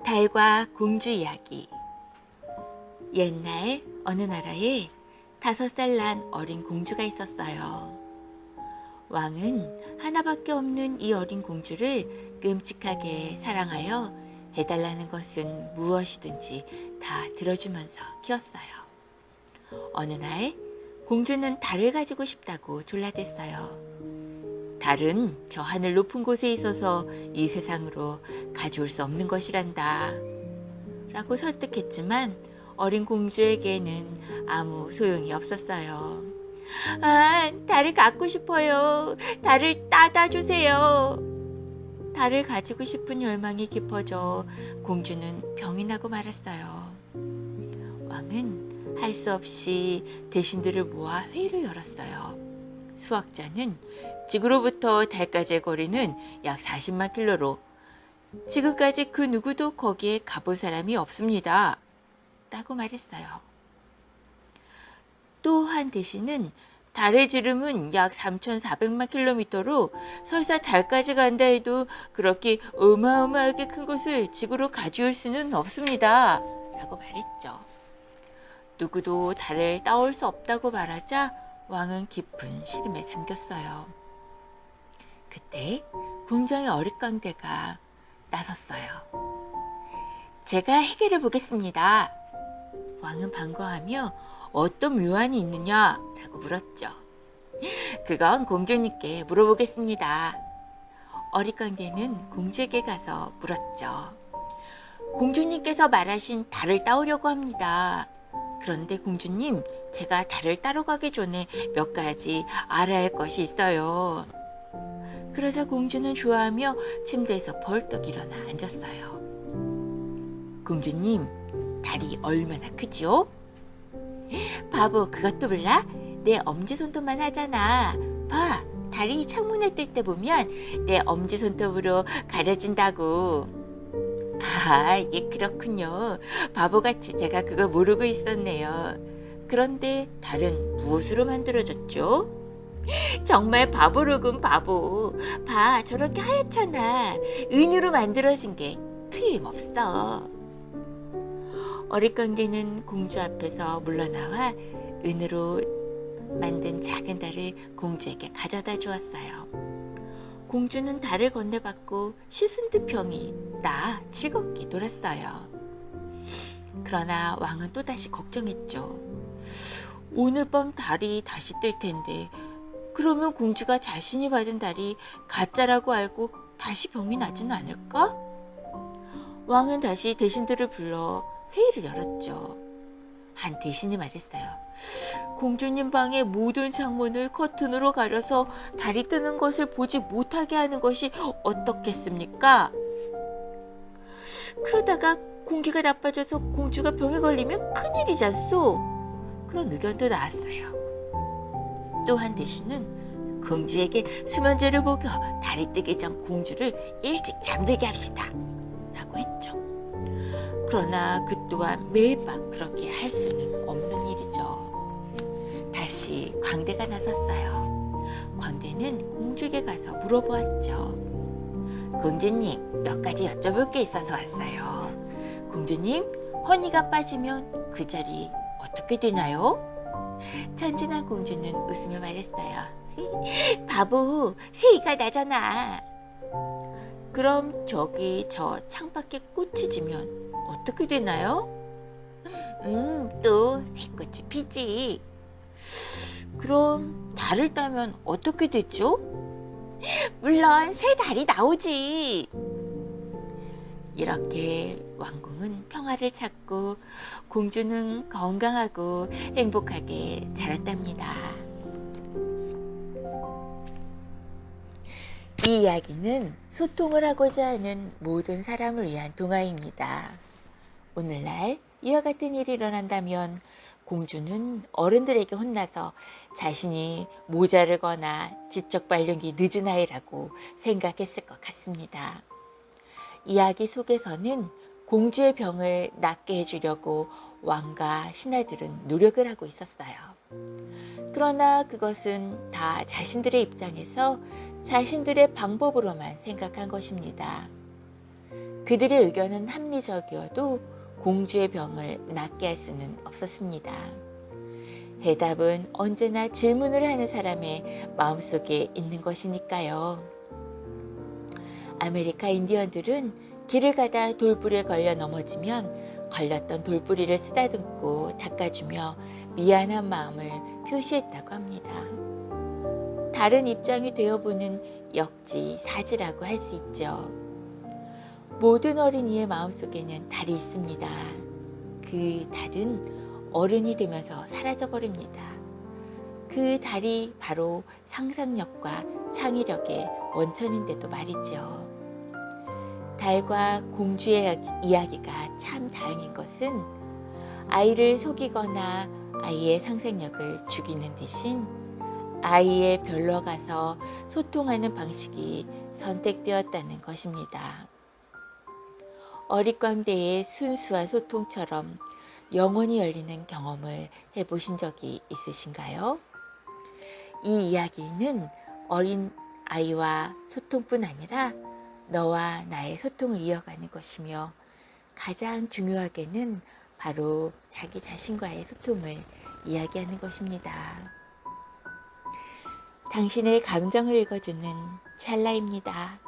달과 공주 이야기. 옛날 어느 나라에 5살 난 어린 공주가 있었어요. 왕은 하나밖에 없는 이 어린 공주를 끔찍하게 사랑하여 해달라는 것은 무엇이든지 다 들어주면서 키웠어요. 어느 날 공주는 달을 가지고 싶다고 졸라댔어요. 달은 저 하늘 높은 곳에 있어서 이 세상으로 가져올 수 없는 것이란다 라고 설득했지만 어린 공주에게는 아무 소용이 없었어요. 달을 갖고 싶어요. 달을 따다 주세요. 달을 가지고 싶은 열망이 깊어져 공주는 병이 나고 말았어요. 왕은 할 수 없이 대신들을 모아 회의를 열었어요. 수학자는 지구로부터 달까지의 거리는 약 40만 킬로로 지금까지 그 누구도 거기에 가볼 사람이 없습니다 라고 말했어요. 또 한 대신은 달의 지름은 약 3,400만 킬로미터로 설사 달까지 간다 해도 그렇게 어마어마하게 큰 곳을 지구로 가져올 수는 없습니다 라고 말했죠. 누구도 달을 따올 수 없다고 말하자 왕은 깊은 시름에 잠겼어요. 그때 궁정의 어릿광대가 나섰어요. 제가 해결해 보겠습니다. 왕은 반가워하며 어떤 묘안이 있느냐라고 물었죠. 그건 공주님께 물어보겠습니다. 어릿광대는 공주에게 가서 물었죠. 공주님께서 말하신 달을 따오려고 합니다. 그런데 공주님, 제가 달을 따러 가기 전에 몇 가지 알아야 할 것이 있어요. 그러자 공주는 좋아하며 침대에서 벌떡 일어나 앉았어요. 공주님, 달이 얼마나 크죠? 바보, 그것도 몰라? 내 엄지손톱만 하잖아. 봐, 달이 창문에 뜰 때 보면 내 엄지손톱으로 가려진다고. 예, 그렇군요. 바보같이 제가 그거 모르고 있었네요. 그런데 달은 무엇으로 만들어졌죠? 정말 바보로군 바보. 봐, 저렇게 하얗잖아. 은으로 만들어진 게 틀림없어. 어릿광대는 공주 앞에서 물러나와 은으로 만든 작은 달을 공주에게 가져다 주었어요. 공주는 달을 건네받고 씻은 듯 병이 나 즐겁게 놀았어요. 그러나 왕은 또다시 걱정했죠. 오늘 밤 달이 다시 뜰 텐데 그러면 공주가 자신이 받은 달이 가짜라고 알고 다시 병이 나지는 않을까? 왕은 다시 대신들을 불러 회의를 열었죠. 한 대신이 말했어요. 공주님 방의 모든 창문을 커튼으로 가려서 달이 뜨는 것을 보지 못하게 하는 것이 어떻겠습니까? 그러다가 공기가 나빠져서 공주가 병에 걸리면 큰일이잖소. 그런 의견도 나왔어요. 또 한 대신은 공주에게 수면제를 먹여 달이 뜨기 전 공주를 일찍 잠들게 합시다 라고 했죠. 그러나 그 또한 매일 밤 그렇게 할 수는 없는 일이죠. 다시 광대가 나섰어요. 광대는 공주에게 가서 물어보았죠. 공주님, 몇 가지 여쭤볼 게 있어서 왔어요. 공주님, 허니가 빠지면 그 자리 어떻게 되나요? 천진한 공주는 웃으며 말했어요. 바보, 새이가 나잖아. 그럼 저기 저 창밖에 꽃이 지면 어떻게 되나요? 또 새꽃이 피지. 그럼 달을 따면 어떻게 되죠? 물론 새 달이 나오지. 이렇게 왕궁은 평화를 찾고 공주는 건강하고 행복하게 자랐답니다. 이 이야기는 소통을 하고자 하는 모든 사람을 위한 동화입니다. 오늘날 이와 같은 일이 일어난다면 공주는 어른들에게 혼나서 자신이 모자르거나 지적 발육이 늦은 아이라고 생각했을 것 같습니다. 이야기 속에서는 공주의 병을 낫게 해주려고 왕과 신하들은 노력을 하고 있었어요. 그러나 그것은 다 자신들의 입장에서 자신들의 방법으로만 생각한 것입니다. 그들의 의견은 합리적이어도 공주의 병을 낫게 할 수는 없었습니다. 해답은 언제나 질문을 하는 사람의 마음속에 있는 것이니까요. 아메리카 인디언들은 길을 가다 돌부리에 걸려 넘어지면 걸렸던 돌부리를 쓰다듬고 닦아주며 미안한 마음을 표시했다고 합니다. 다른 입장이 되어보는 역지사지라고 할 수 있죠. 모든 어린이의 마음속에는 달이 있습니다. 그 달은 어른이 되면서 사라져버립니다. 그 달이 바로 상상력과 창의력의 원천인데도 말이죠. 달과 공주의 이야기가 참 다행인 것은 아이를 속이거나 아이의 상상력을 죽이는 대신 아이의 별로 가서 소통하는 방식이 선택되었다는 것입니다. 어릿광대의 순수한 소통처럼 영혼이 열리는 경험을 해보신 적이 있으신가요? 이 이야기는 어린 아이와 소통뿐 아니라 너와 나의 소통을 이어가는 것이며 가장 중요하게는 바로 자기 자신과의 소통을 이야기하는 것입니다. 당신의 감정을 읽어주는 찰나입니다.